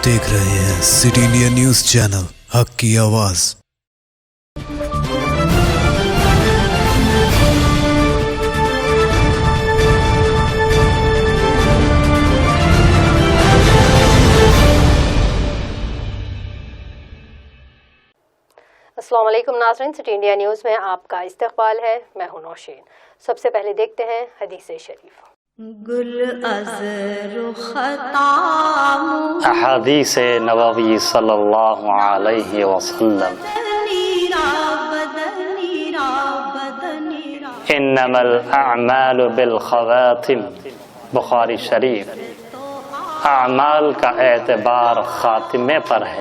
देख रहे हैं सिटी इंडिया न्यूज चैनल, हक की आवाज। अस्सलाम वालेकुम नाज़रीन, सिटी इंडिया न्यूज़ में आपका इस्तकबाल है। मैं हूं नौशीन। सबसे पहले देखते हैं हदीस शरीफ। अहादीस नबवी सल्लल्लाहु अलैहि वसल्लम, इन्नमल अअमालु बिल खवातिम, बुखारी शरीफ। अमाल का एतबार खातिमे पर है।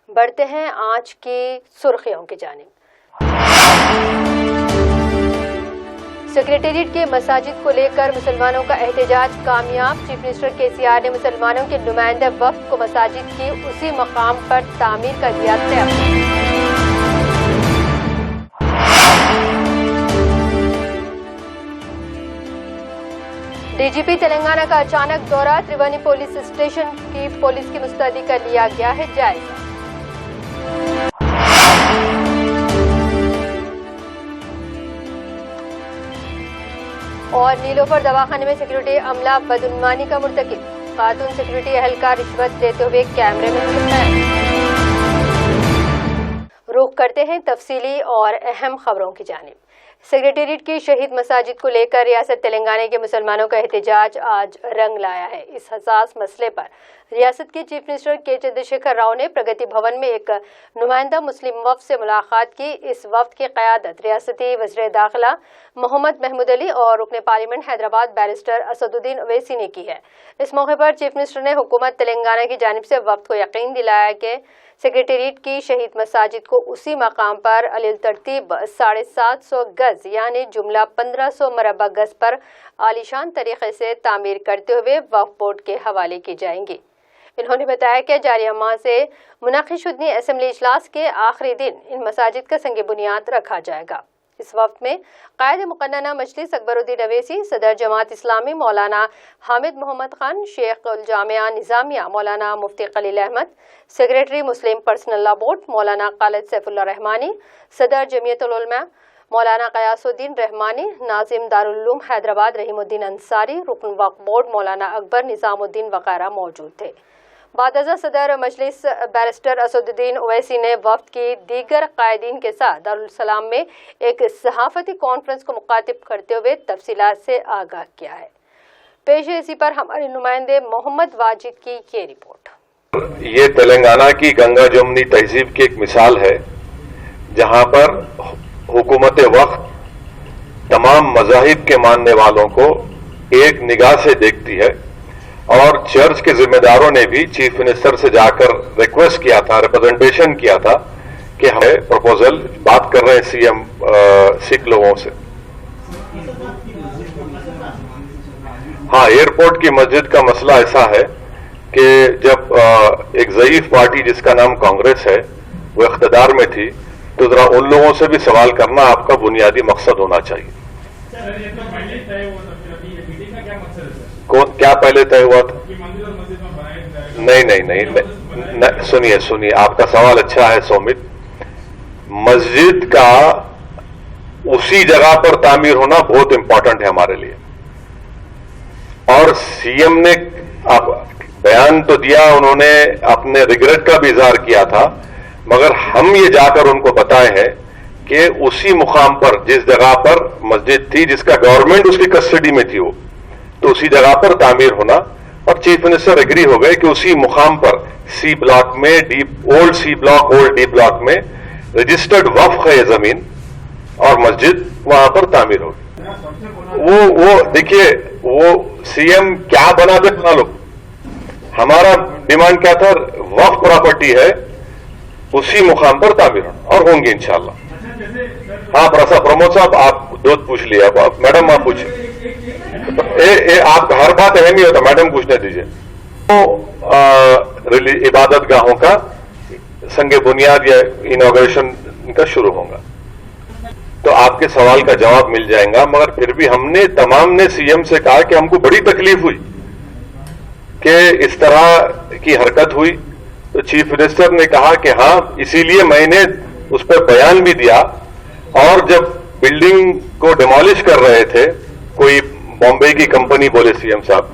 बढ़ते हैं आज की सुर्खियों की जानिब। सेक्रेटेरिएट के मसाजिद को लेकर मुसलमानों का एहतजाज कामयाब। चीफ मिनिस्टर केसीआर ने मुसलमानों के नुमाइंदे वफ्द को मसाजिद की उसी मकाम पर तामीर का दिया तय। डीजीपी तेलंगाना का अचानक दौरा, त्रिवेणी पुलिस स्टेशन की पुलिस की मुस्तैदी का लिया गया है जायजा। और नीलोफर दवाखाने में सिक्योरिटी अमला बदउन्वानी का मुर्तकिब, खातून सिक्योरिटी एहलकार रिश्वत लेते हुए कैमरे में कैद। रुख करते हैं तफसीली और अहम खबरों की जानिब। सेक्रेटेरिएट की शहीद मसाजिद को लेकर रियासत तेलंगाना के मुसलमानों का एहतजाज आज रंग लाया है। इस हसास मसले पर रियासत के चीफ मिनिस्टर के चंद्रशेखर राव ने प्रगति भवन में एक नुमाइंदा मुस्लिम वफ्द से मुलाकात की। इस वफ्द की क़यादत रियासती वज़ीर दाखिला मोहम्मद महमूद अली और रुकन पार्लियामेंट हैदराबाद बैरिस्टर असदुद्दीन ओवैसी ने की है। इस मौके पर चीफ मिनिस्टर ने हुकूमत तेलंगाना की जानिब से वफ्द को यकीन दिलाया कि सेक्रेटेरिएट की शहीद मसाजिद को उसी मकाम पर अलिल तरतीब 750 गज यानी जुमला 1500 मरबा गज पर आलीशान तरीके से तामीर करते हुए वक्फ बोर्ड के हवाले की जाएंगी। इन्होंने बताया कि जारी माह से मुनक़िद शुदनी असेंबली इजलास के आखिरी दिन इन मसाजिद का संग बुनियाद रखा जाएगा। इस वक्त में कायद मुक़न्नना मजलिस अकबरुद्दीन अवैसी, सदर जमात इस्लामी मौलाना हामिद मोहम्मद खान, शेख उल जामिया निज़ामिया मौलाना मुफ्ती खलील अहमद, सेक्रेटरी मुस्लिम पर्सनल लॉ बोर्ड मौलाना खालिद सैफुल्लाह रहमानी, सदर जमीयतुल उलमा मौलाना क़यासुद्दीन रहमानी, नाज़िम दारुल उलूम हैदराबाद रहीमुद्दीन अंसारी, रुकन वक्फ बोर्ड मौलाना अकबर निज़ामुद्दीन वगैरह मौजूद थे। बादअज़ा सदर मजलिस बैरिस्टर असदुद्दीन ओवैसी ने वफ्द की दीगर कायदीन के साथ दारुल सलाम में एक सहाफ़ती कॉन्फ्रेंस को मुखातिब करते हुए तफसीलात से आगाह किया है। पेश है इसी पर हमारे नुमाइंदे मोहम्मद वाजिद की ये रिपोर्ट। ये तेलंगाना की गंगा जमुनी तहजीब की एक मिसाल है, जहां पर हुकूमत वक्त तमाम मज़ाहिब के मानने वालों को एक निगाह से देखती है। और चर्च के जिम्मेदारों ने भी चीफ मिनिस्टर से जाकर रिक्वेस्ट किया था, रिप्रेजेंटेशन किया था कि हमें प्रपोजल बात कर रहे हैं सीएम सिख लोगों से। हाँ, एयरपोर्ट की मस्जिद का मसला ऐसा है कि जब एक ज़ईफ पार्टी जिसका नाम कांग्रेस है वो इख्तिदार में थी, तो जरा उन लोगों से भी सवाल करना आपका बुनियादी मकसद होना चाहिए। क्या पहले तय हुआ था? नहीं, सुनिए, आपका सवाल अच्छा है सोमित। मस्जिद का उसी जगह पर तामीर होना बहुत इंपॉर्टेंट है हमारे लिए। और सीएम ने बयान तो दिया, उन्होंने अपने रिग्रेट का भी इजहार किया था, मगर हम ये जाकर उनको बताए हैं कि उसी मुकाम पर जिस जगह पर मस्जिद थी, जिसका गवर्नमेंट उसकी कस्टडी में थी, वो तो उसी जगह पर तामीर होना। और चीफ मिनिस्टर एग्री हो गए कि उसी मुकाम पर सी ब्लॉक में old C block, old D block में रजिस्टर्ड वक्फ है ये जमीन, और मस्जिद वहां पर तामीर होगी। वो देखिए, वो सीएम क्या बना दे बना लो, हमारा डिमांड क्या था, वक्फ प्रॉपर्टी है, उसी मुकाम पर तामीर होना, और होंगे इंशाल्लाह। हाँ प्रमोद साहब, आप दो पूछ लिया, मैडम आप पूछिए। आप हर बात अहम ही होता, मैडम पूछने दीजिए। तो इबादत गाहों का संग बुनियाद या इनॉग्रेशन का शुरू होगा। तो आपके सवाल का जवाब मिल जाएगा, मगर फिर भी हमने तमाम ने सीएम से कहा कि हमको बड़ी तकलीफ हुई कि इस तरह की हरकत हुई। तो चीफ मिनिस्टर ने कहा कि हाँ, इसीलिए मैंने उस पर बयान भी दिया। और जब बिल्डिंग को डिमोलिश कर रहे थे, कोई बॉम्बे की कंपनी बोले सीएम साहब,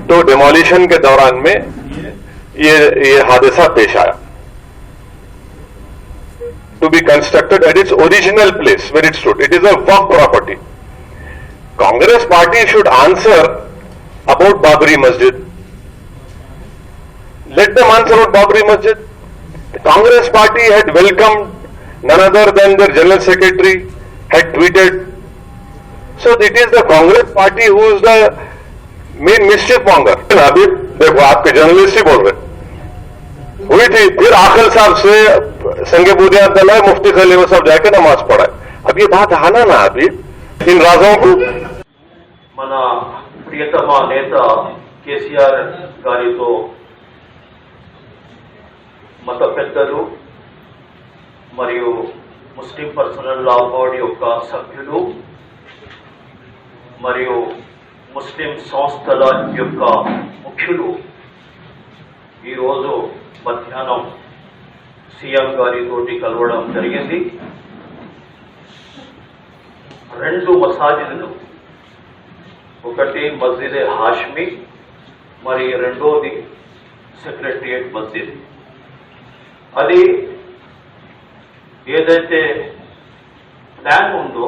तो डिमोलिशन के दौरान में ये हादसा पेश आया। To be constructed at its original place where it stood. It is a work property. Congress party should answer about Babri Masjid. Let them answer about Babri Masjid. The Congress party had welcomed none other than their general secretary, had tweeted. So it is the Congress party who is the main mischief monger. अभी देखो आपके journalist ही बोल रहे हुई थी, फिर आखिल साहब से संगे बुनियाद दल है, मुफ्ती खलीफा साहब जाके नमाज पढ़ा। अब ये बात आना ना अभी इन राजों को మన ప్రియతమ నేత కేసీఆర్ గారితో మత పెద్దలు మరియు ముస్లిం పర్సనల్ లా బోర్డు యొక్క సభ్యులు మరియు ముస్లిం సంస్థల యొక్క ముఖ్యులు ఈరోజు మధ్యాహ్నం సీఎం గారితోటి కలవడం జరిగింది. రెండు మసాజిదులు, ఒకటి మస్జిద్ హాష్మి మరి రెండోది సెక్రటరియట్ మస్జిద్. అది ఏదైతే ప్లాన్ ఉందో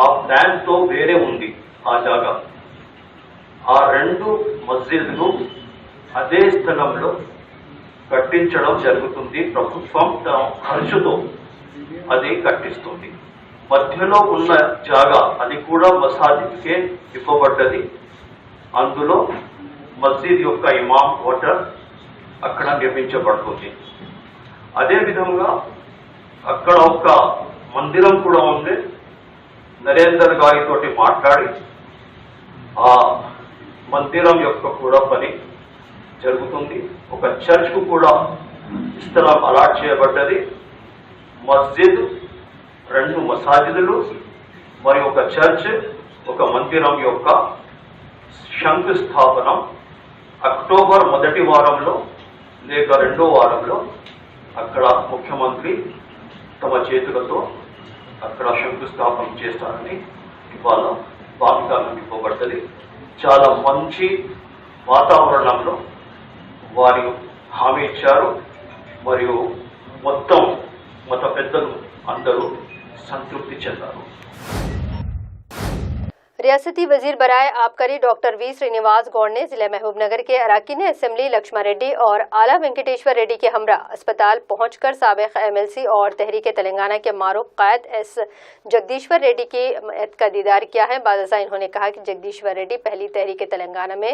ఆ ప్లాన్తో వేరే ఉంది ఆ జాగా. ఆ రెండు మస్జిద్లు అదే స్థలంలో కట్టించడం జరుగుతుంది. ప్రభుత్వం తన ఖర్చుతో అది కట్టిస్తుంది. మధ్యలో ఉన్న జాగా అది కూడా మసాజిద్కే ఇవ్వబడ్డది. అందులో మస్జిద్ యొక్క ఇమాం క్వార్టర్ అక్కడ నిర్మించబడుతుంది. అదేవిధంగా అక్కడ ఒక మందిరం కూడా ఉంది. నరేందర్ గారితోటి మాట్లాడి ఆ మందిరం యొక్క కూడా పని జరుగుతుంది. ఒక చర్చ్ కు కూడా స్థలం అలాట్ చేయబడ్డది. మస్జిద్, రెండు మసాజిదులు మరియు ఒక చర్చ్, ఒక మందిరం యొక్క శంకుస్థాపనం అక్టోబర్ మొదటి వారంలో లేక రెండో వారంలో అక్కడ ముఖ్యమంత్రి తమ చేతులతో అక్కడ శంకుస్థాపన చేస్తారని ఇవాళ వాగ్దానం ఇవ్వబడ్డది. చాలా మంచి వాతావరణంలో వారు హామీ ఇచ్చారు మరియు మొత్తం మత పెద్దలు అందరూ సంతృప్తి చెందారు. रियासती वजीर बराए आबकारी डॉक्टर वी श्रीनिवास गौड़ ने जिले महबूबनगर के अराकीन असेंबली लक्ष्मा रेड्डी और आला वेंकटेश्वर रेड्डी के हमरा अस्पताल पहुंचकर साबिक एमएलसी और तहरीक तेलंगाना के मारूफ कायद एस जगदीश्वर रेड्डी की मयत का दीदार किया है। बादशाह इन्होंने कहा कि जगदीश्वर रेड्डी पहली तहरीक तेलंगाना में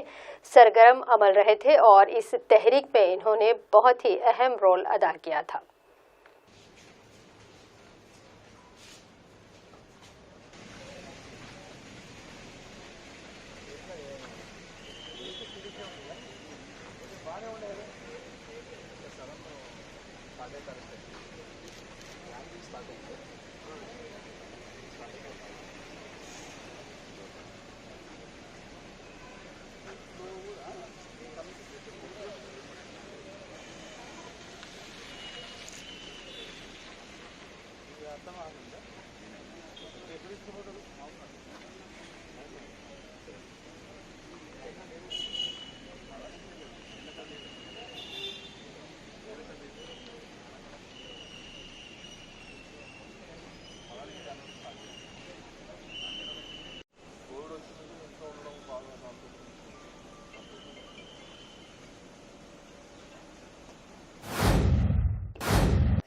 सरगर्म अमल रहे थे और इस तहरीक में इन्होंने बहुत ही अहम रोल अदा किया था।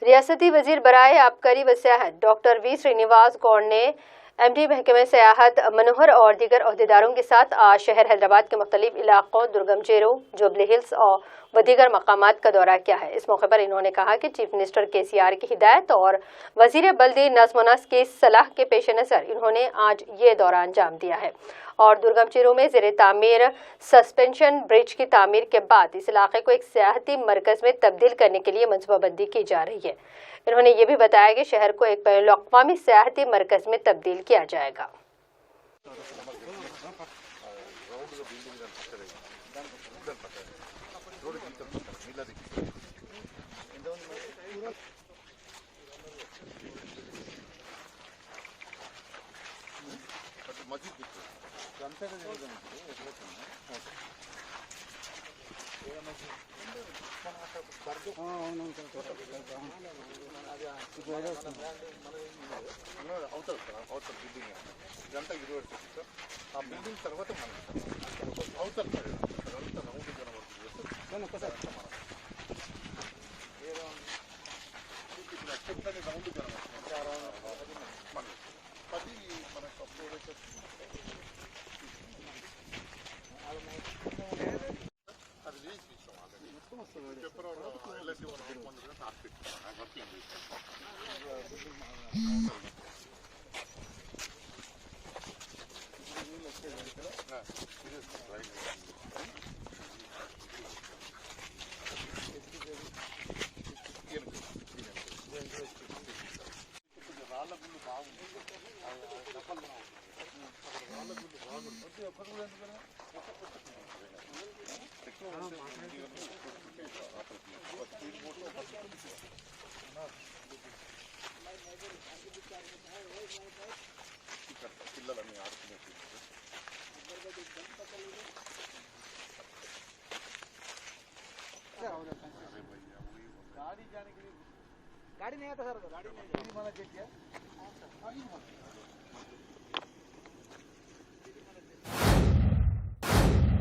रियासती वजीर बराए आबकारी व सियाहत डॉक्टर वी श्रीनिवास गौड़ ने एमडी महकमे सियाहत मनोहर और दीगर अहदेदारों के साथ आज शहर हैदराबाद के मुख्तलिफ इलाकों दुर्गम चेरो, जुबली हिल्स और و دیگر مقامات کا دورہ کیا ہے۔ اس موقع پر انہوں نے کہا کہ چیف منسٹر KCR کی ہدایت اور وزیر بلدی نظم و نسق کی صلاح کے پیش نظر انہوں نے آج یہ دورہ انجام دیا ہے اور درگم چیرو میں زیر تعمیر سسپینشن برج کی تعمیر کے بعد اس علاقے کو ایک سیاحتی مرکز میں تبدیل کرنے کے لیے منصوبہ بندی کی جا رہی ہے۔ انہوں نے یہ بھی بتایا کہ شہر کو ایک بین الاقوامی سیاحتی مرکز میں تبدیل کیا جائے گا۔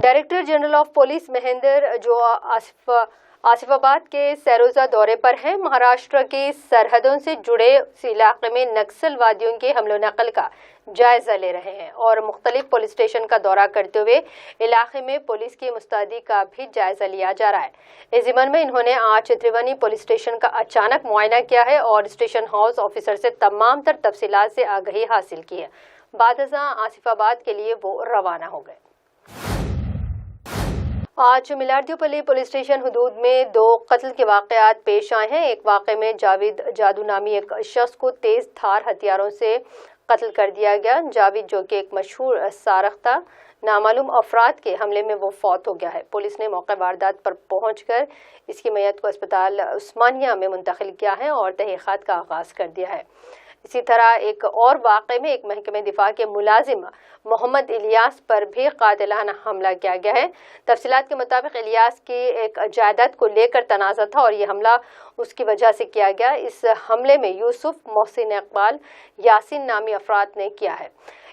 Director general of police Mahender جو آصف آباد کے سیروزہ دورے پر ہیں، مہاراشٹر کی سرحدوں سے جڑے اس علاقے میں نکسل وادیوں کے حمل و نقل کا جائزہ لے رہے ہیں اور مختلف پولیس اسٹیشن کا دورہ کرتے ہوئے علاقے میں پولیس کی مستعدی کا بھی جائزہ لیا جا رہا ہے۔ اس ضمن میں انہوں نے آج تریونی پولیس اسٹیشن کا اچانک معائنہ کیا ہے اور اسٹیشن ہاؤس آفیسر سے تمام تر تفصیلات سے آگہی حاصل کی ہے۔ بعد ازاں آصف آباد کے لیے وہ روانہ ہو گئے۔ آج ملاردیو پلی پولیس اسٹیشن حدود میں 2 قتل کے واقعات پیش آئے ہیں۔ ایک واقعے میں جاوید جادو نامی ایک شخص کو تیز دھار ہتھیاروں سے قتل کر دیا گیا۔ جاوید جو کہ ایک مشہور سارق تھا، نامعلوم افراد کے حملے میں وہ فوت ہو گیا ہے۔ پولیس نے موقع واردات پر پہنچ کر اس کی میت کو اسپتال عثمانیہ میں منتقل کیا ہے اور تحقیقات کا آغاز کر دیا ہے۔ اسی طرح ایک اور واقعے میں ایک محکمہ دفاع کے ملازم محمد الیاس پر بھی قاتلانہ حملہ کیا گیا ہے۔ تفصیلات کے مطابق الیاس کی ایک جائیداد کو لے کر تنازع تھا اور یہ حملہ اس کی وجہ سے کیا گیا۔ اس حملے میں یوسف، محسن اقبال، یاسین نامی افراد نے کیا ہے۔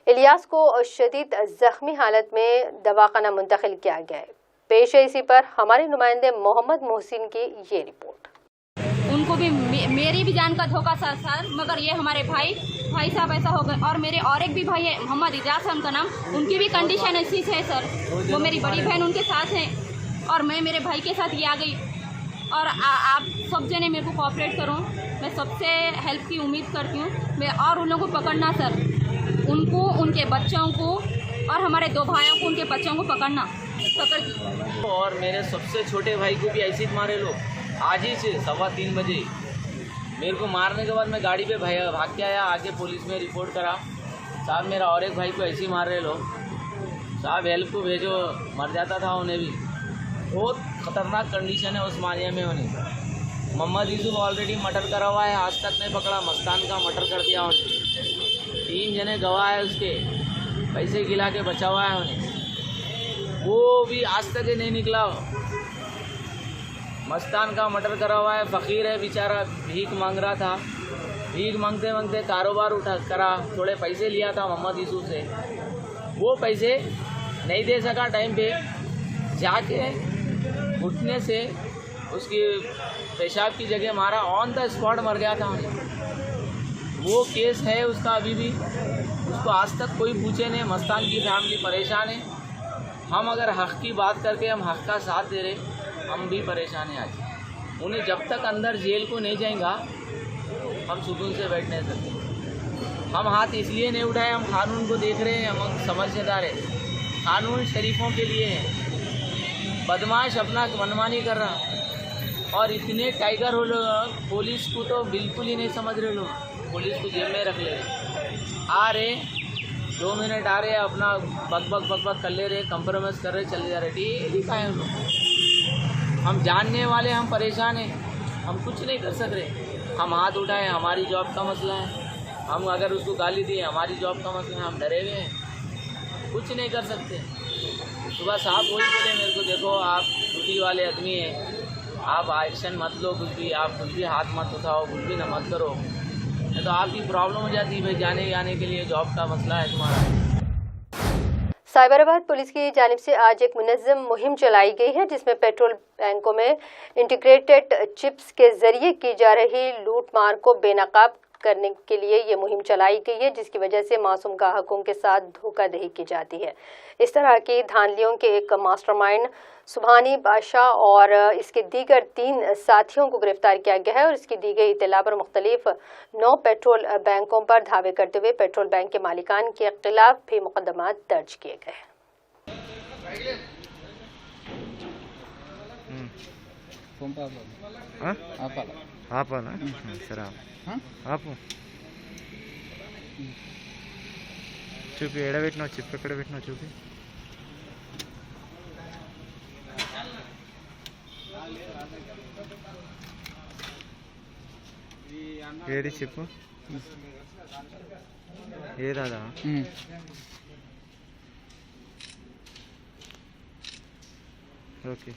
الیاس کو شدید زخمی حالت میں دواخانہ منتقل کیا گیا ہے۔ پیش ہے اسی پر ہمارے نمائندے محمد محسن کی یہ رپورٹ۔ ان کو بھی میری بھی جان کا دھوکہ تھا سر، مگر یہ ہمارے بھائی صاحب ایسا ہو گئے اور میرے اور ایک بھی بھائی ہے محمد اجاز ہے ان کا نام، ان کی بھی کنڈیشن ایسی ہے سر، وہ میری بڑی بہن ان کے ساتھ ہیں اور میں میرے بھائی کے ساتھ یہ آ گئی اور آپ سب جنے میرے کو کوآپریٹ کرو، میں سب سے ہیلپ کی امید کرتی ہوں، میں اور ان لوگوں کو پکڑنا سر، ان کو، ان کے بچوں کو اور ہمارے 2 بھائیوں کو، ان کے بچوں کو پکڑنا اور میرے سب سے چھوٹے بھائی کو بھی ایسے ہی مارے لوگ آج ہی سے 3:15 بجے میرے کو مارنے کے بعد میں گاڑی پہ بھاگ کے آیا، آگے پولیس میں رپورٹ کرا، صاحب میرا اور ایک بھائی کو ایسے ہی مار رہے لوگ، صاحب ہیلپ کو بھیجو، مر جاتا تھا انہیں بھی، بہت خطرناک کنڈیشن ہے عثمانیہ میں انہیں۔ محمد یوسف آلریڈی مرڈر کرا ہوا ہے، آج تک نہیں پکڑا، مستان کا مرڈر کر دیا انہیں، 3 جنے گواہ ہے اس کے، پیسے گلا کے بچا ہوا ہے انہیں، وہ بھی آج تک ہی نہیں نکلا۔ مستان کا مرڈر کرا ہوا ہے، فقیر ہے بیچارہ، بھیک مانگ رہا تھا، بھیک مانگتے مانگتے کاروبار اٹھا کرا، تھوڑے پیسے لیا تھا محمد یوسف سے، وہ پیسے نہیں دے سکا ٹائم پہ، جا کے گھٹنے سے اس کی پیشاب کی جگہ مارا، آن دا اسپاٹ مر گیا تھا انہیں۔ وہ کیس ہے اس کا ابھی بھی، اس کو آج تک کوئی پوچھے نہیں، مستان کی فیملی پریشان ہے۔ ہم اگر حق کی بات کر کے ہم حق کا ساتھ دے رہے، हम भी परेशान हैं आज। उन्हें जब तक अंदर जेल को नहीं जाएगा हम सुकून से बैठ नहीं सकते। हम हाथ इसलिए नहीं उठाए, हम कानून को देख रहे हैं, हम समझदार हैं। कानून शरीफों के लिए है। बदमाश अपना मनमानी कर रहा और इतने टाइगर हो लोग, पुलिस को तो बिल्कुल ही नहीं समझ रहे लोग। पुलिस को जेल में रख ले रहे, आ रहे 2 मिनट आ रहे अपना बक कर ले रहे, कंप्रोमाइज़ कर रहे, चले जा रहे। डेली का है लोग। हम जानने वाले, हम परेशान हैं, हम कुछ नहीं कर सक रहे। हम हाथ उठाए, हमारी जॉब का मसला है। हम अगर उसको गाली दिए, हमारी जॉब का मसला है, हम डरे हुए हैं, कुछ नहीं कर सकते। सुबह साहब वही बोले मेरे को, देखो आप ड्यूटी वाले आदमी हैं, आप एक्शन मत लो, कुछ भी आप कुछ भी हाथ मत उठाओ, कुछ भी ना मत करो, नहीं तो आपकी प्रॉब्लम हो जाती है। भाई जाने आने के लिए जॉब का मसला है तुम्हारा। साइबराबाद पुलिस की जानिब से आज एक मुनज़्ज़म मुहिम चलाई गई है, जिसमें पेट्रोल बैंकों में इंटीग्रेटेड चिप्स के जरिए की जा रही लूटमार को बेनकाब करने के लिए ये मुहिम चलाई गई है, जिसकी वजह से मासूम ग्राहकों के साथ धोखाधड़ी की जाती है। इस तरह की धांधलियों के एक मास्टरमाइंड सुभानी बादशाह और इसके दीगर 3 साथियों को गिरफ्तार किया गया है और इसकी दी गई इत्तला पर मुख्तलिफ 9 पेट्रोल बैंकों पर धावे करते हुए पेट्रोल बैंक के मालिकान के खिलाफ भी मुकदमा दर्ज किए गए। చూపి ఎడబెట్టినావు చిప్ ఎక్కడ పెట్టినావు చూపి ఏది చెప్పు ఏదాదా ఓకే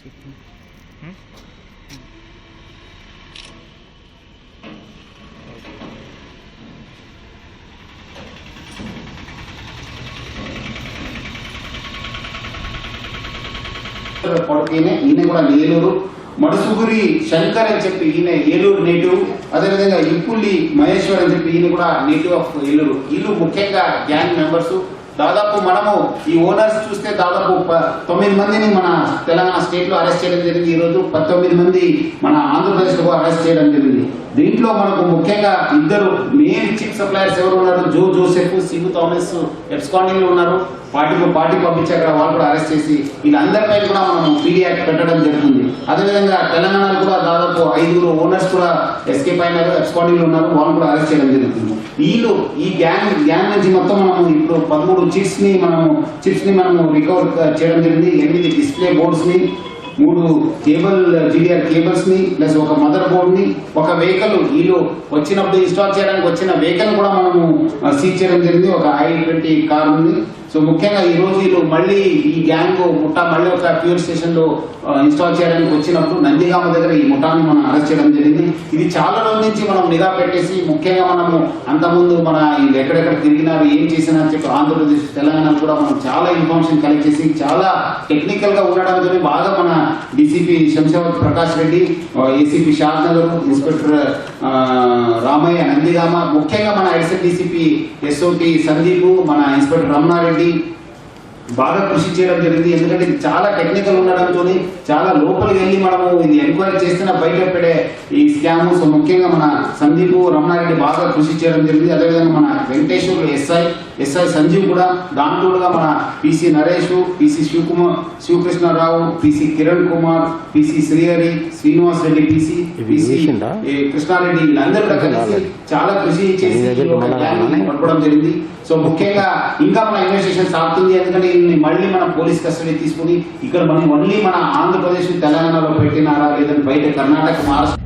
చెప్పు కొడుకునే ఈయన కూడా ఏలూరు మడుసుగురి శంకర్ అని చెప్పి ఈయన ఏలూరు నేటివ్, అదేవిధంగా ఇప్పుల్లి మహేశ్వర్ అని చెప్పి ఈయన కూడా నేటివ్ ఆఫ్ ఏలూరు. వీళ్ళు ముఖ్యంగా గ్యాంగ్ మెంబర్స్. దాదాపు మనము ఈ ఓనర్స్ చూస్తే దాదాపు 9 మందిని మన తెలంగాణ స్టేట్ లో అరెస్ట్ చేయడం జరిగింది. ఈ రోజు 19 మంది మన ఆంధ్రప్రదేశ్ లో అరెస్ట్ చేయడం జరిగింది. దీంట్లో మనకు ముఖ్యంగా 2 మెయిన్ చిప్ సప్లయర్స్ ఎవరు ఉన్నారు, జో జోసెఫ్, సిబు థామస్ ఎబ్స్కాండింగ్ లో ఉన్నారు. పార్టీ పంపించాక వాళ్ళు కూడా అరెస్ట్ చేసి వీళ్ళందరిపై కూడా మనం పీడీ యాక్ట్ పెట్టడం జరుగుతుంది. అదేవిధంగా తెలంగాణలో కూడా దాదాపు 5 ఓనర్స్ కూడా ఎస్కేప్ అయినారు, ఎబ్స్కాండింగ్ లో ఉన్నారు, వాళ్ళు కూడా అరెస్ట్ చేయడం జరుగుతుంది. వీళ్ళు ఈ గ్యాంగ్ నుంచి మొత్తం మనము ఇప్పుడు 13 చిప్స్ ని మనము రికవర్ చేయడం జరిగింది. 8 డిస్ప్లే బోర్డ్స్ ని, 3 కేబుల్ జీడీఆర్ కేబుల్స్ ని, ప్లస్ ఒక మదర్ బోర్డ్ ని, ఒక వెహికల్ వీళ్ళు వచ్చినప్పుడు ఇన్స్టాల్ చేయడానికి వచ్చిన వెహికల్ కూడా మనము సీజ్ చేయడం జరిగింది. ఒక i20 కార్ ఉంది. సో ముఖ్యంగా ఈ రోజు వీళ్ళు మళ్ళీ ఈ గ్యాంగ్ ముఠా మళ్ళీ ఒక ఫ్యూల్ స్టేషన్ లో ఇన్స్టాల్ చేయడానికి వచ్చినప్పుడు నందిగామ దగ్గర ఈ ముఠాన్ని మనం అరెస్ట్ చేయడం జరిగింది. ఇది చాలా రోజుల నుంచి మనం నిఘా పెట్టేసి ముఖ్యంగా మనము అంతకుముందు మన ఎక్కడెక్కడ తిరిగినారు, ఏం చేసినా అని చెప్పి ఆంధ్రప్రదేశ్, తెలంగాణ కూడా మనం చాలా ఇన్ఫర్మేషన్ కలెక్ట్ చేసి చాలా టెక్నికల్ గా ఉండడంతో బాగా మన డీసీపీ శంషావత్ ప్రకాష్ రెడ్డి, ఏసీపీ షాద్ నగర్, ఇన్స్పెక్టర్ రామయ్య నందిగామ, ముఖ్యంగా మన అడిషనల్ డీసీపీ ఎస్ఓటి సందీప్, మన ఇన్స్పెక్టర్ రమణారెడ్డి బాగా కృషి చేయడం జరిగింది. ఎందుకంటే ఇది చాలా టెక్నికల్ ఉండడంతో చాలా లోపలికి వెళ్ళి మనము ఇది ఎంక్వైరీ చేస్తున్న బయటపడే ఈ స్కామ్. సో ముఖ్యంగా మన సందీప్, రమణారెడ్డి బాగా కృషి చేయడం జరిగింది. అదేవిధంగా మన వెంకటేశ్వర్ ఎస్ఐ సంజీవ్ కూడా, దాంట్లోగా మన PC Naresh, PC Siva Krishna Rao, PC Kiran Kumar, PC Srihari, Srinivas Reddy, PC Krishna Reddy, వీళ్ళందరూ కూడా కలిసి చాలా కృషి చేసి పట్టుకోవడం జరిగింది. సో ముఖ్యంగా ఇంకా మన ఇన్వెస్టిగేషన్ సాగుతుంది. ఎందుకంటే మళ్ళీ మన పోలీస్ కస్టడీ తీసుకుని ఇక్కడ మనం మళ్ళీ మన ఆంధ్రప్రదేశ్, తెలంగాణలో పెట్టినారా లేదని బయట కర్ణాటక, మహారాష్ట్ర.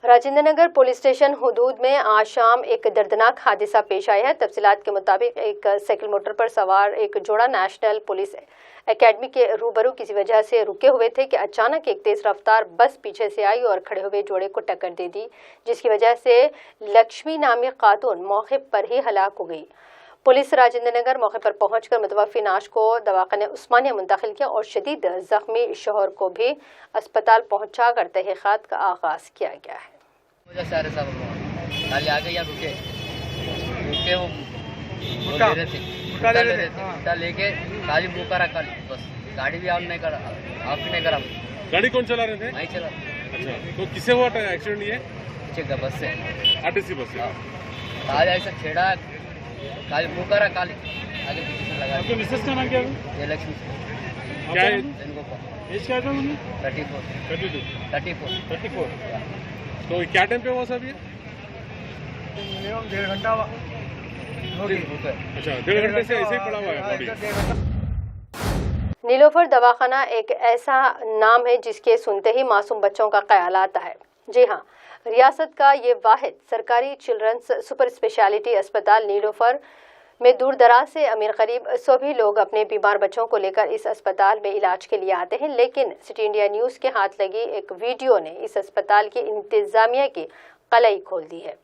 राजेंद्र नगर पुलिस स्टेशन हुदूद में आज शाम एक दर्दनाक हादसा पेश आया है। तफसीलात के मुताबिक एक साइकिल मोटर पर सवार एक जोड़ा नेशनल पुलिस एकेडमी के रूबरू किसी वजह से रुके हुए थे कि अचानक एक तेज रफ्तार बस पीछे से आई और खड़े हुए जोड़े को टक्कर दे दी, जिसकी वजह से लक्ष्मी नामी खातून मौके पर ही हलाक हो गई। पुलिस राजेंद्र नगर मौके पर पहुंचकर मुतवफ़ी नाश को दवाखाने उस्मानिया मुंतकिल किया और शदीद जख्मी शोहर को भी अस्पताल पहुंचाकर तहक़ीक़ात का आगाज़ किया गया है। सारे सब खाली आगे या रुके वो ले रहे थे लेके खाली बुका रखा, बस गाड़ी भी ऑफ नहीं करा। गाड़ी कौन चला रहे थे? नहीं चला। अच्छा, तो किससे हुआ था एक्सीडेंट? ये चेक बस से, आरटीसी बस से। खाली ऐसा छेड़ा, खाली बुका रखा, आगे पीछे से लगा। आपके मिसेस का नाम क्या है? ये लक्ष्मी। क्या है इनको एज क्या था उन्हें? 34। तो क्या टाइम पे हुआ सब ये? मिनिमम 1.5 घंटा। अच्छा, 1.5 घंटे से ऐसे ही पड़ा हुआ है बॉडी। नीलोफर दवाखाना एक ऐसा नाम है जिसके सुनते ही मासूम बच्चों का ख्याल आता है। जी हाँ, रियासत का ये वाहिद सरकारी चिल्ड्रंस सुपर स्पेशलिटी अस्पताल नीलोफर में दूर दराज से अमीर करीब सभी लोग अपने बीमार बच्चों को लेकर इस अस्पताल में इलाज के लिए आते हैं, लेकिन सिटी इंडिया न्यूज़ के हाथ लगी एक वीडियो ने इस अस्पताल की इंतजामिया की कलई खोल दी है।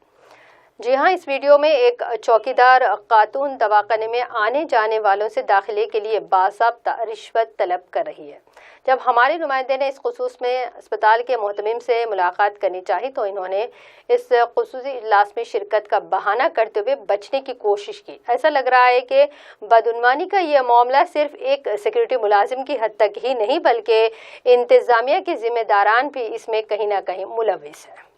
जी हाँ, इस वीडियो में एक चौकीदार खातून दवाखाने में आने जाने वालों से दाखिले के लिए बाज़ाब्ता रिश्वत तलब कर रही है। जब हमारे नुमाइंदे ने इस खुसूस में अस्पताल के मोहतमिम से मुलाकात करनी चाही तो इन्होंने इस खुसूसी इजलास में शिरकत का बहाना करते हुए बचने की कोशिश की। ऐसा लग रहा है कि बदउनवानी का ये मामला सिर्फ एक सिक्योरिटी मुलाजिम की हद तक ही नहीं बल्कि इंतजामिया के जिम्मेदारान भी इसमें कहीं ना कहीं मुलविस है।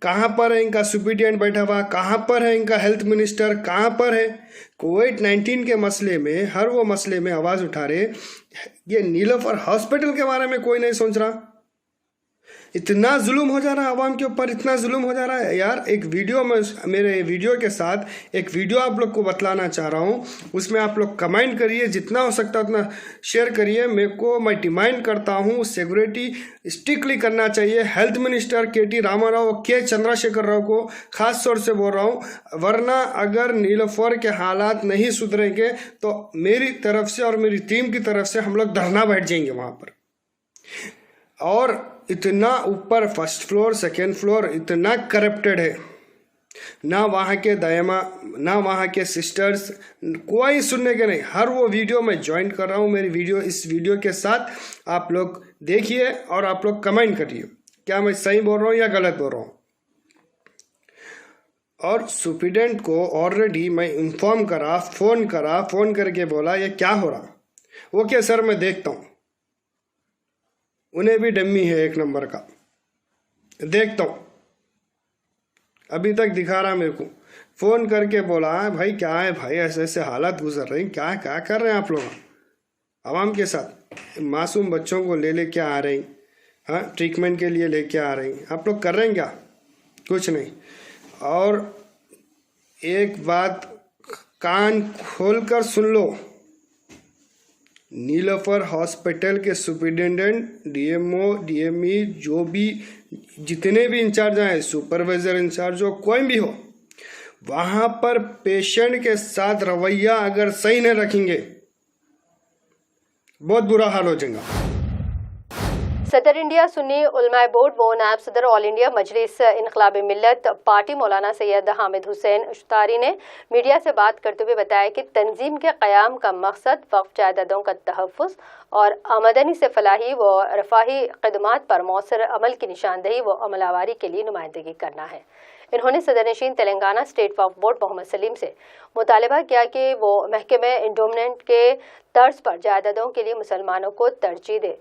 कहाँ पर है इनका सुप्रिटेंडेंट बैठा हुआ, कहाँ पर है इनका हेल्थ मिनिस्टर, कहाँ पर है? कोविड-19 के मसले में, हर वो मसले में आवाज़ उठा रहे। ये नीलोफर हॉस्पिटल के बारे में कोई नहीं सोच रहा। इतना जुल्म हो जा रहा है आवाम के ऊपर, इतना जुल्म हो जा रहा है यार। एक वीडियो में, मेरे वीडियो के साथ एक वीडियो आप लोग को बतलाना चाह रहा हूँ, उसमें आप लोग कमेंट करिए, जितना हो सकता है उतना शेयर करिए। मैं डिमांड करता हूँ सिक्योरिटी स्ट्रिक्टली करना चाहिए। हेल्थ मिनिस्टर के रामाराव, के चंद्रशेखर राव को ख़ास तौर से बोल रहा हूँ, वरना अगर नीलोफर के हालात नहीं सुधरेंगे तो मेरी तरफ से और मेरी टीम की तरफ से हम लोग धरना बैठ जाएंगे वहाँ पर। और इतना ऊपर फर्स्ट फ्लोर सेकेंड फ्लोर इतना करप्टेड है, ना वहाँ के दायमा ना वहाँ के सिस्टर्स, कोई सुनने के नहीं। हर वो वीडियो मैं ज्वाइन कर रहा हूँ, मेरी वीडियो इस वीडियो के साथ आप लोग देखिए और आप लोग कमेंट करिए क्या मैं सही बोल रहा हूँ या गलत बोल रहा हूँ। और सुप्रिटेंडेंट को ऑलरेडी मैं इन्फॉर्म करा, फ़ोन करके बोला ये क्या हो रहा। वो क्या सर मैं देखता हूँ, उन्हें भी डम्मी है एक नंबर का, देखता हूँ। अभी तक दिखा रहा मेरे को, फ़ोन करके बोला भाई क्या है भाई, ऐसे ऐसे हालात गुजर रहे हैं, क्या क्या कर रहे हैं आप लोग आवाम के साथ। मासूम बच्चों को ले क्या आ रहे हैं, हाँ ट्रीटमेंट के लिए लेके आ रहे हैं, आप लोग कर रहे हैं क्या? कुछ नहीं। और एक बात कान खोलकर सुन लो, नीलोफर हॉस्पिटल के सुप्रिटेंडेंट, डीएमओ, डीएमई, जो भी जितने भी इंचार्ज हैं, सुपरवाइजर इंचार्ज हो, कोई भी हो, वहाँ पर पेशेंट के साथ रवैया अगर सही नहीं रखेंगे बहुत बुरा हाल हो जाएगा। सदर इंडिया सुन्नी उलमा बोर्ड वो नायब सदर ऑल इंडिया मजलिस इनकलाब मिल्लत पार्टी मौलाना सैयद हामिद हुसैन उश्तारी ने मीडिया से बात करते हुए बताया कि तंजीम के क़याम का मकसद वक्फ जायदादों का तहफ़्फ़ुज़ और आमदनी से फलाही व रफ़ाही खदमात पर मौसर अमल की निशानदही व अमलावारी के लिए नुमाइंदगी करना है। इन्होंने सदरनशीन तेलंगाना स्टेट वक्फ बोर्ड मोहम्मद सलीम से मुतालबा किया कि वो महकमे इंडोमेंट के तर्ज पर जायदादों के लिए मुसलमानों को तरजीह दे,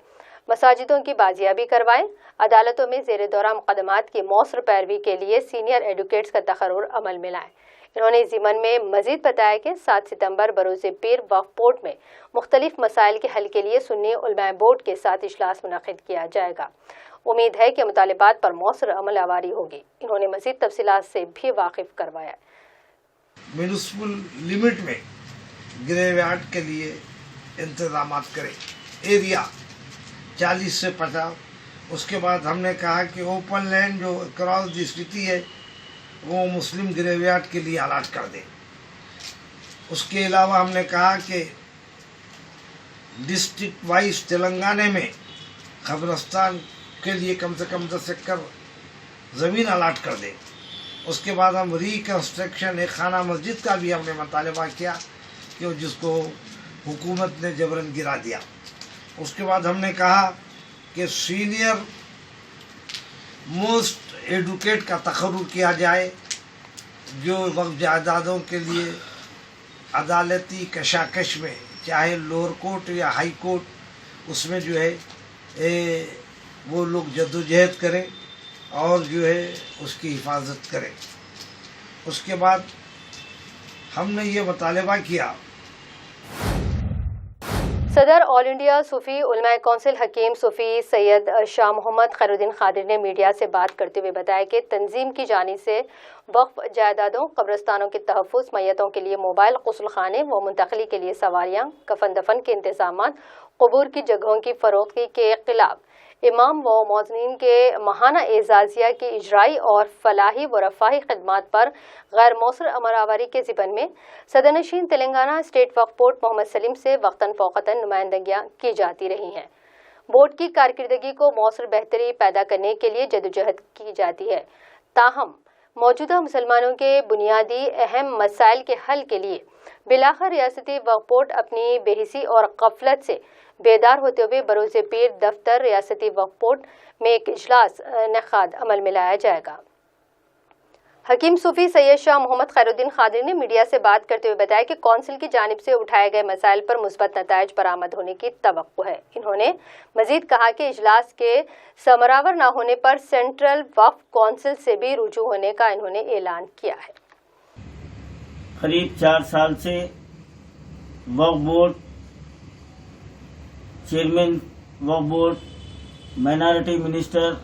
मसाजिदों की बाजियाबी करवाएं, अदालतों में ज़ेर दौरा मुकदमात की मौसर पैरवी के लिए सीनियर एडवोकेट्स का तकर्रुर अमल में लाएं। इन्होंने इस ज़िमन में मज़ीद बताया कि 7 सितंबर बरोज़ पीर वक्फ बोर्ड में मुख्तलिफ मसाइल के हल के लिए सुन्नी उलमा बोर्ड के साथ इजलास मुनक़िद किया जाएगा। उम्मीद है कि मुतालिबात पर मौसर अमल आवारी होगी। इन्होंने मज़ीद तफसीलात से भी वाकिफ करवाया। म्यूनिसिपल लिमिट में ग्रेवयार्ड के लिए इंतजाम करें, एरिया 40 से 50 उसके बाद हमने कहा कि ओपन लैंड जो क्रॉस दी सिटी है वो मुस्लिम ग्रेवयार्ड के लिए अलाट कर दें। उसके अलावा हमने कहा कि डिस्ट्रिक्ट वाइज तेलंगाना में कब्रिस्तान के लिए कम से कम 10 एकड़ ज़मीन अलाट कर दें। उसके बाद हम रिकन्स्ट्रक्शन एक खाना मस्जिद का भी हमने मुतालबा किया कि जिसको हुकूमत ने जबरन गिरा दिया। उसके बाद हमने कहा कि सीनियर मोस्ट एडवोकेट का तकर्रुर किया जाए जो वक्फ जायदादों के लिए अदालती कशाकश में चाहे लोअर कोर्ट या हाई कोर्ट उसमें जो है वो लोग जद्दोजहद करें और जो है उसकी हिफाजत करें। उसके बाद हमने ये मुतालबा किया। सदर ऑल इंडिया सूफी उलमा कौंसिल हकीम सूफी सैयद शाह मोहम्मद खैरुद्दीन खादिर ने मीडिया से बात करते हुए बताया कि तंजीम की जानिब से वक्फ जायदादों, कब्रिस्तानों के तहफ़्फ़ुज़, मैयतों के लिए मोबाइल ग़ुस्ल खाने व मुंतक़ली के लिए सवारियाँ, कफन दफन के इंतज़ामात, क़ुबूर की जगहों की फ़रोख्ती के ख़िलाफ़ इमाम व मौज़नीन के माहाना एजाज़िया की इजराई और फलाही व रफ़ाही खिदमात पर गैर मौसर अमरावरी के ज़िबन में सदरनशीन तेलंगाना स्टेट वक्फ बोर्ड मोहम्मद सलीम से वक्तन फ़ौक़तन नुमाइंदगियाँ की जाती रही हैं। बोर्ड की कारकर्दगी को मौसर बेहतरी पैदा करने के लिए जदोजहद की जाती है। ताहम मौजूदा मुसलमानों के बुनियादी अहम मसाइल के हल के लिए बिलाखिर रियासती वक्फ बोर्ड अपनी बेहिसी और गफलत से बेदार होते हुए बरोज़ पीर दफ्तर रियासती वक्फ बोर्ड में एक इजलास इनेकाद अमल में लाया जाएगा। हकीम सूफी सैयद शाह मोहम्मद खैरुद्दीन खादिर ने मीडिया से बात करते हुए बताया कि कौंसिल की जानिब से उठाए गए मसाइल पर मुस्बत नताइज बरामद होने की तवक्को है। इन्होंने मजीद कहा कि इजलास के समरावर न होने पर सेंट्रल वक्फ कौंसिल से भी रुजू होने का इन्होंने ऐलान किया है। करीब 4 साल से वक्फ बोर्ड चेयरमैन, वक्फ बोर्ड माइनॉरिटी मिनिस्टर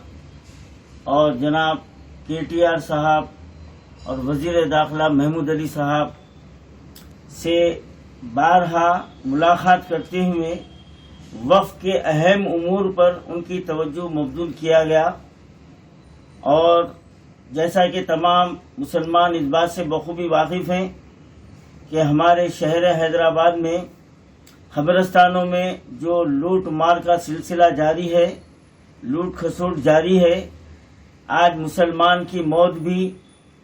और जनाब KTR साहब और वज़ीर दाखिला महमूद अली साहब से बारहा मुलाकात करते हुए वक्फ के अहम उमूर पर उनकी तवज्जो मबज़ूल किया गया और जैसा कि तमाम मुसलमान इस बात से बखूबी वाकिफ़ हैं कि हमारे शहर हैदराबाद में कब्रिस्तानों में जो लूट मार का सिलसिला जारी है, लूट खसोट जारी है, आज मुसलमान की मौत भी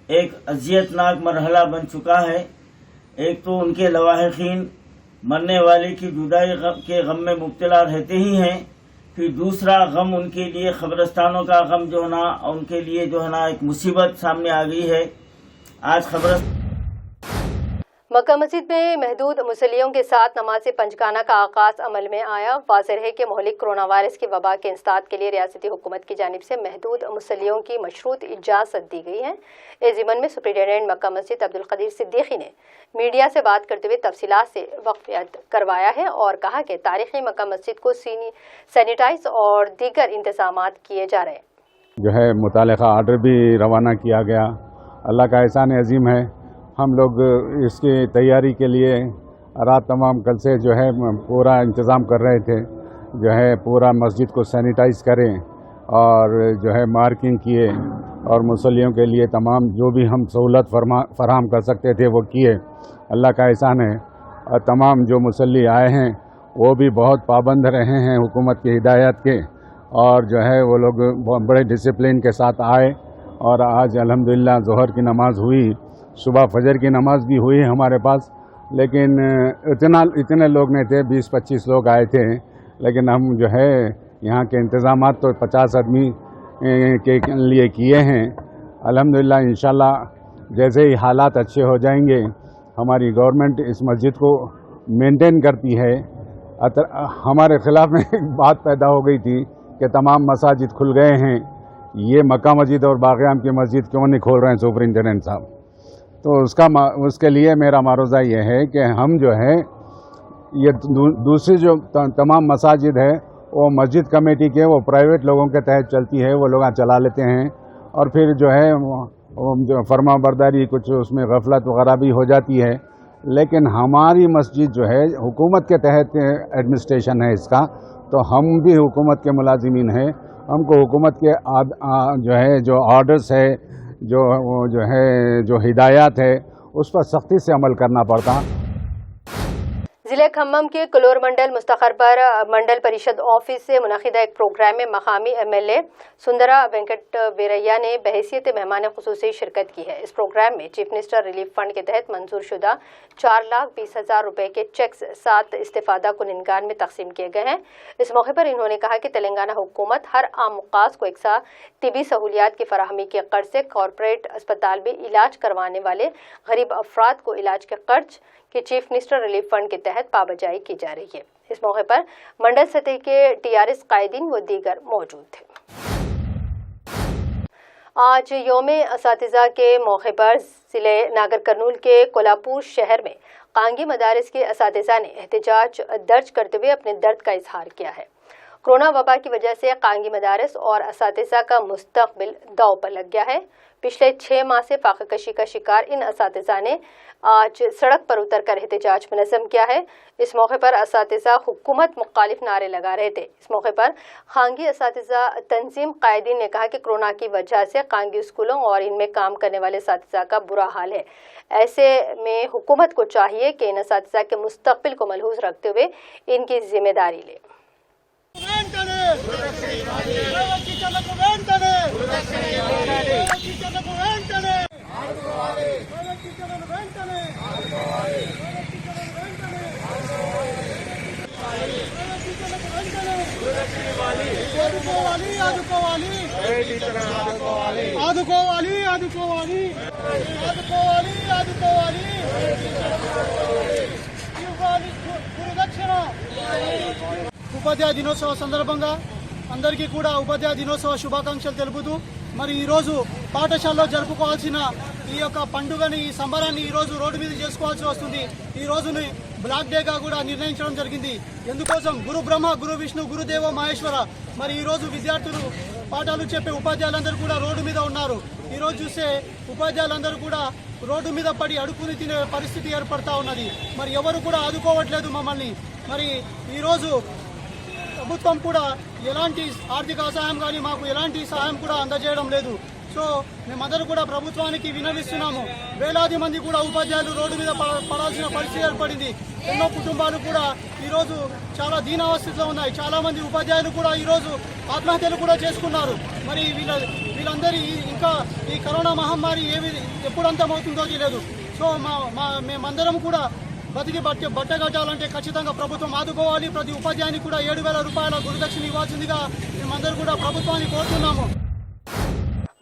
एक अजियतनाक मरहला बन चुका है। एक तो उनके लवाहिकीन मरने वाले की जुदाई के गम में मुब्तला रहते ही हैं, फिर दूसरा गम उनके लिए कब्रिस्तानों का गम जो है ना, उनके लिए जो है ना एक मुसीबत सामने आ गई है। आज मक्का मस्जिद में महदूद मुसल्लियों के साथ नमाज पंजगाना का आगाज अमल में आया। वाज़ेह है कि मोहलिक कोरोना वायरस की वबा के इंसदाद के लिए रियासती हुकूमत की जानिब से महदूद मुसल्लियों की मशरूत इजाज़त दी गई है। इस ज़िमन में सुप्रिटेंडेंट मक्का मस्जिद अब्दुल कदीर सिद्दीकी ने मीडिया से बात करते हुए तफसीलात से वाक़ियत करवाया है और कहा कि तारीख़ी मक्का मस्जिद को सैनिटाइज और दीगर इंतजामात किए जा रहे हैं। जो है मुतालिका आर्डर भी रवाना किया गया। अल्लाह का एहसान अजीम है। हम लोग इसकी तैयारी के लिए रात तमाम कल से जो है पूरा इंतज़ाम कर रहे थे, जो है पूरा मस्जिद को सैनिटाइज़ करें और जो है मार्किंग किए और मुसल्लियों के लिए तमाम जो भी हम सहूलत फराहम कर सकते थे वो किए। अल्लाह का एहसान है और तमाम जो मुसल्ली आए हैं वो भी बहुत पाबंद रहे हैं हुकूमत की हिदायत के और जो है वो लोग बड़े डिसिप्लिन के साथ आए और आज अल्हम्दुलिल्लाह ज़ोहर की नमाज़ हुई, सुबह फजर की नमाज भी हुई हमारे पास, लेकिन इतने लोग नहीं थे, 20-25 लोग आए थे, लेकिन हम जो है यहाँ के इंतज़ामात तो 50 आदमी के लिए किए हैं। अल्हम्दुलिल्लाह इंशाल्लाह जैसे ही हालात अच्छे हो जाएंगे, हमारी गवर्नमेंट इस मस्जिद को मेंटेन करती है। हमारे ख़िलाफ़ में एक बात पैदा हो गई थी कि तमाम मसाजिद खुल गए हैं, ये मक्का मस्जिद और बाग़-ए-आम की मस्जिद क्यों नहीं खोल रहे हैं सुपरिटेंडेंट साहब। तो उसके लिए मेरा मारोज़ा ये है कि हम जो है ये दूसरी जो तमाम मसाजिद है वो मस्जिद कमेटी के वो प्राइवेट लोगों के तहत चलती है, वो लोग चला लेते हैं और फिर जो है जो फर्मा बरदारी कुछ उसमें गफलत वगैरह भी हो जाती है। लेकिन हमारी मस्जिद जो है हुकूमत के तहत एडमिनिस्ट्रेशन है इसका, तो हम भी हुकूमत के मुलाजिमीन हैं हमको हुकूमत के जो ऑर्डर्स है, जो हिदायत है, उस पर सख्ती से अमल करना पड़ता। जिले खम्मम के कलोर मंडल मुस्तखर पर मंडल परिषद ऑफिस से मुनक़िदा एक प्रोग्राम में मकामी MLA सुंदरा वेंकट वीरैया ने बहैसियत मेहमान खुसूसी शिरकत की है। इस प्रोग्राम में चीफ मिनिस्टर रिलीफ फंड के तहत मंजूर शुदा 4,20,000 रुपए के चेक्स 7 इस्तेफादा कुनिनगान में तकसीम किए गए हैं। इस मौके पर इन्होंने कहा कि तेलंगाना हुकूमत हर आम मुकास को एक तिबी सहूलियात की फराहमी के कर्ज से कॉरपोरेट अस्पताल में इलाज करवाने वाले गरीब अफराद को इलाज के कर्ज कि चीफ मिनिस्टर रिलीफ फंड के तहत पाबजाई की जा रही है। इस मौके पर मंडल सतह के TRS कायदीन व दीगर मौजूद थे। आज यौम असातिज़ा के मौके पर जिले नागर कर्नूल के कोल्हापुर शहर में कांगी मदारिस के असातिज़ा ने एहतजाज दर्ज करते हुए अपने दर्द का इजहार किया है। कोरोना वबा की वजह से कांगी मदारिस और असातिज़ा का मुस्तकबिल दांव पर लग गया है। पिछले 6 माह से फाक़ाकशी का शिकार इन असातिज़ा ने आज सड़क पर उतर कर एहतजाज मुनज़्ज़म किया है। इस मौके पर असातिज़ा हुकूमत मुखालिफ नारे लगा रहे थे। इस मौके पर खांगी असातिज़ा तंजीम कायदीन ने कहा कि कोरोना की वजह से खांगी स्कूलों और इनमें काम करने वाले असातिज़ा का बुरा हाल है। ऐसे में हुकूमत को चाहिए कि इन असातिज़ा के मुस्तकबिल को मलहूज़ रखते हुए इनकी जिम्मेदारी ले। ఉపాధ్యాయ దినోత్సవ సందర్భంగా అందరికీ కూడా ఉపాధ్యాయ దినోత్సవ శుభాకాంక్షలు తెలుపుతూ మరి ఈ రోజు పాఠశాలలో జరుపుకోవాల్సిన ఈ యొక్క పండుగని ఈ సంబరాన్ని ఈ రోజు రోడ్డు మీద చేసుకోవాల్సి వస్తుంది। ఈ రోజుని బ్లాక్ డేగా కూడా నిర్ణయించడం జరిగింది। ఎందుకోసం గురు బ్రహ్మ గురు విష్ణు గురుదేవ మహేశ్వర మరి ఈ రోజు విద్యార్థులు పాఠాలు చెప్పే ఉపాధ్యాయులందరూ కూడా రోడ్డు మీద ఉన్నారు। ఈ రోజు చూస్తే ఉపాధ్యాయులందరూ కూడా రోడ్డు మీద పడి అడుక్కుని తినే పరిస్థితి ఏర్పడతా ఉన్నది। మరి ఎవరు కూడా ఆదుకోవట్లేదు మమ్మల్ని। మరి ఈ రోజు ప్రభుత్వం కూడా ఎలాంటి ఆర్థిక సహాయం కానీ మాకు ఎలాంటి సహాయం కూడా అందజేయడం లేదు। సో మేమందరూ కూడా ప్రభుత్వానికి విన్నవిస్తున్నాము। వేలాది మంది కూడా ఉపాధ్యాయులు రోడ్డు మీద పడాల్సిన పరిస్థితి ఏర్పడింది। ఎన్నో కుటుంబాలు కూడా ఈరోజు చాలా దీనావస్థితిలో ఉన్నాయి। చాలా మంది ఉపాధ్యాయులు కూడా ఈరోజు ఆత్మహత్యలు కూడా చేసుకున్నారు। మరి వీళ్ళందరి ఇంకా ఈ కరోనా మహమ్మారి ఎప్పుడు అంతమవుతుందో తెలియదు। సో మేమందరం కూడా బతికి బట్టగట్టాలంటే ఖచ్చితంగా ప్రభుత్వం ఆదుకోవాలి। ప్రతి ఉపాధ్యాయునికి కూడా 7,000 రూపాయల గురుదక్షిణ ఇవ్వాల్సిందిగా మేమందరూ కూడా ప్రభుత్వాన్ని కోరుతున్నాము।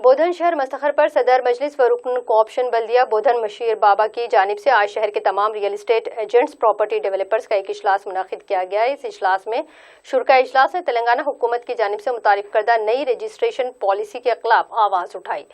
बोधन शहर मस्तखर पर सदर मजलिस व रुकन कोऑप्शन बल्दिया बोधन मशीर बाबा की जानिब से आज शहर के तमाम real estate agents property developers का एक इजलास मुनाकिद किया गया है। इस इजलास में शुरा इजलास ने तेलंगाना हुकूमत की जानिब से मुतारिफ करदा नई रजिस्ट्रेशन पॉलिसी के खिलाफ आवाज़ उठाई।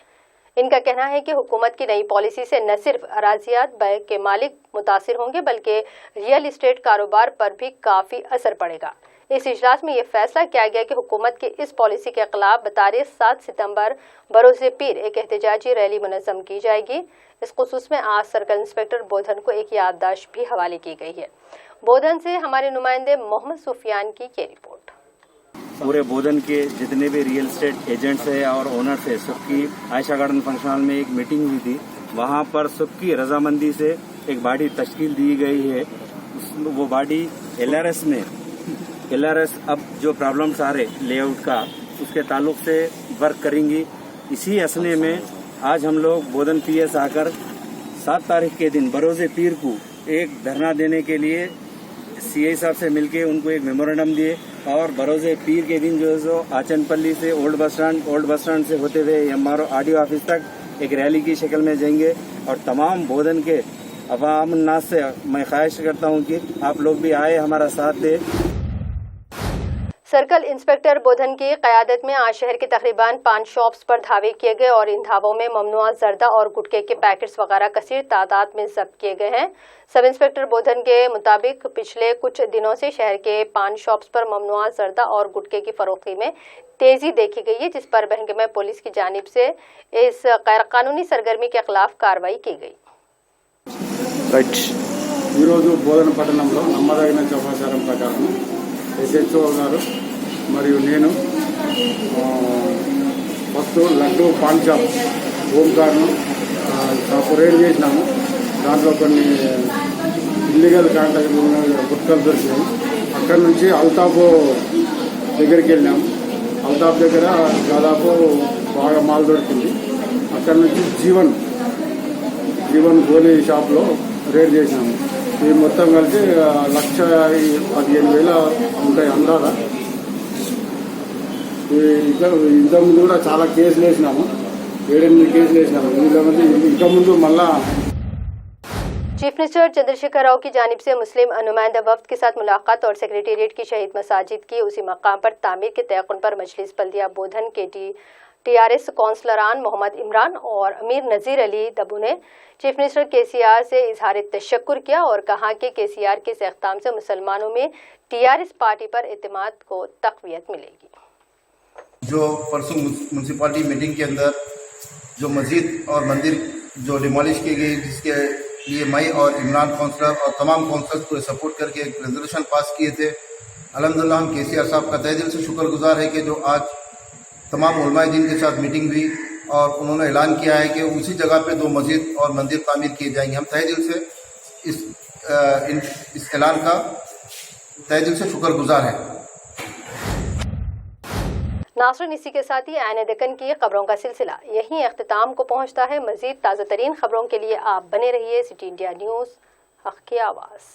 इनका कहना है कि हुकूमत की नई पॉलिसी से न सिर्फ अराजियात के मालिक मुतासिर होंगे बल्कि रियल एस्टेट कारोबार पर भी काफ़ी असर पड़ेगा। इस इजलास में यह फैसला किया गया कि हुकूमत की इस पॉलिसी के खिलाफ बतारीख 7 सितंबर बरोज़े पीर एक एहतजाजी रैली मुनज़्ज़म की जाएगी। इस खुसूस में आज सर्कल इंस्पेक्टर बोधन को एक याददाश्त भी हवाले की गई है। बोधन से हमारे नुमाइंदे मोहम्मद सुफियान की ये रिपोर्ट। पूरे बोधन के जितने भी रियल एस्टेट एजेंट्स है और ओनर्स है सबकी आयशा गार्डन फंक्शन हॉल में एक मीटिंग हुई थी। वहाँ पर सबकी रजामंदी से एक बॉडी तश्कील दी गई है। वो बॉडी LRS अब जो प्रॉब्लम्स आ रहे लेआउट का उसके ताल्लुक से वर्क करेंगी। इसी असले में आज हम लोग बोधन PS आकर 7 तारीख के दिन बरोज़े पीर को एक धरना देने के लिए CI साहब से मिलके उनको एक मेमोरेंडम दिए और बरोज़े पीर के दिन जो आचनपल्ली से ओल्ड बस स्टैंड से होते हुए MRO RDO ऑफिस तक एक रैली की शक्ल में जाएंगे। और तमाम बोधन के अवाम नास से मैं ख्वाहिश करता हूँ कि आप लोग भी आए हमारा साथ दे। सर्कल इंस्पेक्टर बोधन की क़यादत में आज शहर के तकरीबन 5 शॉप्स पर धावे किए गए और इन धावों में ममनुआ जर्दा और गुटके के पैकेट्स वगैरह कसीर तादाद में जब्त किए गए हैं। सब इंस्पेक्टर बोधन के मुताबिक पिछले कुछ दिनों से शहर के 5 शॉप्स पर ममनुआ जर्दा और गुटके की फरोख्ती में तेजी देखी गई है, जिस पर महकमे पुलिस की जानिब से इस गैर कानूनी सरगर्मी के खिलाफ कार्रवाई की गई। बोधन పట్టణంలో నమ్మదగిన సమాచారం ప్రకారం SHO గారు మరియు నేను ఫస్ట్ లడ్డు పాన్ షాప్ ఓంకార్ను షాపు రేడ్ చేసినాము. దాంట్లో కొన్ని ఇల్లీగల్ కాంటాక్ట్ గుట్కలు దొరికినాయి. అక్కడి నుంచి అల్తాఫ్ దగ్గరికి వెళ్ళాము. అల్తాఫ్ దగ్గర దాదాపు బాగా మాల్ దొరికింది. అక్కడి నుంచి జీవన్ గోలీ షాప్లో రేడ్ చేసినాము. ఈ మొత్తం కలిసి 1,15,000 ఉంటాయి అందాదా. ఇంతకుముందు కూడా చాలా కేసులు వేసినాము, 7-8 కేసులు వేసినాము. ఇంకా ముందు మళ్ళా चीफ मिनिस्टर चंद्रशेखर राव की जानिब से मुस्लिम नुमाइंदा वफ्द के साथ मुलाकात और सेक्रेटेरिएट की शहीद मसाजिद की उसी मकाम पर तामीर के तयक़ुन पर मजलिस बल्दिया बोधन के TRS कौंसलरान मोहम्मद इमरान और अमीर नज़ीर अली दब्बू ने चीफ मिनिस्टर KCR से इजहार तशक्कुर किया और कहा कि KCR के इक़दाम से मुसलमानों में TRS पार्टी पर एतमाद को तक़वियत मिलेगी। जो परसों म्यूनसिपालिटी मीटिंग के अंदर जो मस्जिद और मंदिर जो डिमोलिश की गई, जिसके लिए मैं और इमरान काउंसलर और तमाम काउंसलर्स को सपोर्ट करके एक रेजोल्यूशन पास किए थे। अल्हम्दुलिल्लाह हम KCR साहब का तहे दिल से शुक्रगुजार है कि जो आज तमाम उलमाए दीन के साथ मीटिंग हुई और उन्होंने ऐलान किया है कि उसी जगह पे 2 मस्जिद और मंदिर तामीर किए जाएंगे। हम तहे दिल से इस ऐलान का तहे दिल से शुक्रगुजार हैं। नाज़रीन, इसी के साथ ही आईने दक्कन की खबरों का सिलसिला यहीं अख्तिताम को पहुंचता है। मज़ीद ताज़ा तरीन खबरों के लिए आप बने रहिए सिटी इंडिया न्यूज़, हक़ की आवाज़।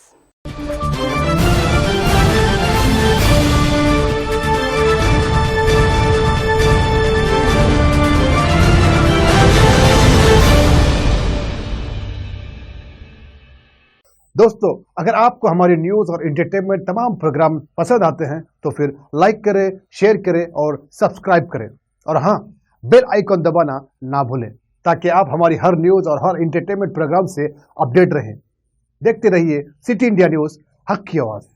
दोस्तों, अगर आपको हमारी न्यूज़ और एंटरटेनमेंट तमाम प्रोग्राम पसंद आते हैं तो फिर लाइक करें, शेयर करें और सब्सक्राइब करें। और हाँ, बेल आइकॉन दबाना ना भूलें ताकि आप हमारी हर न्यूज़ और हर एंटरटेनमेंट प्रोग्राम से अपडेट रहें। देखते रहिए सिटी इंडिया न्यूज़, हक़ की आवाज़।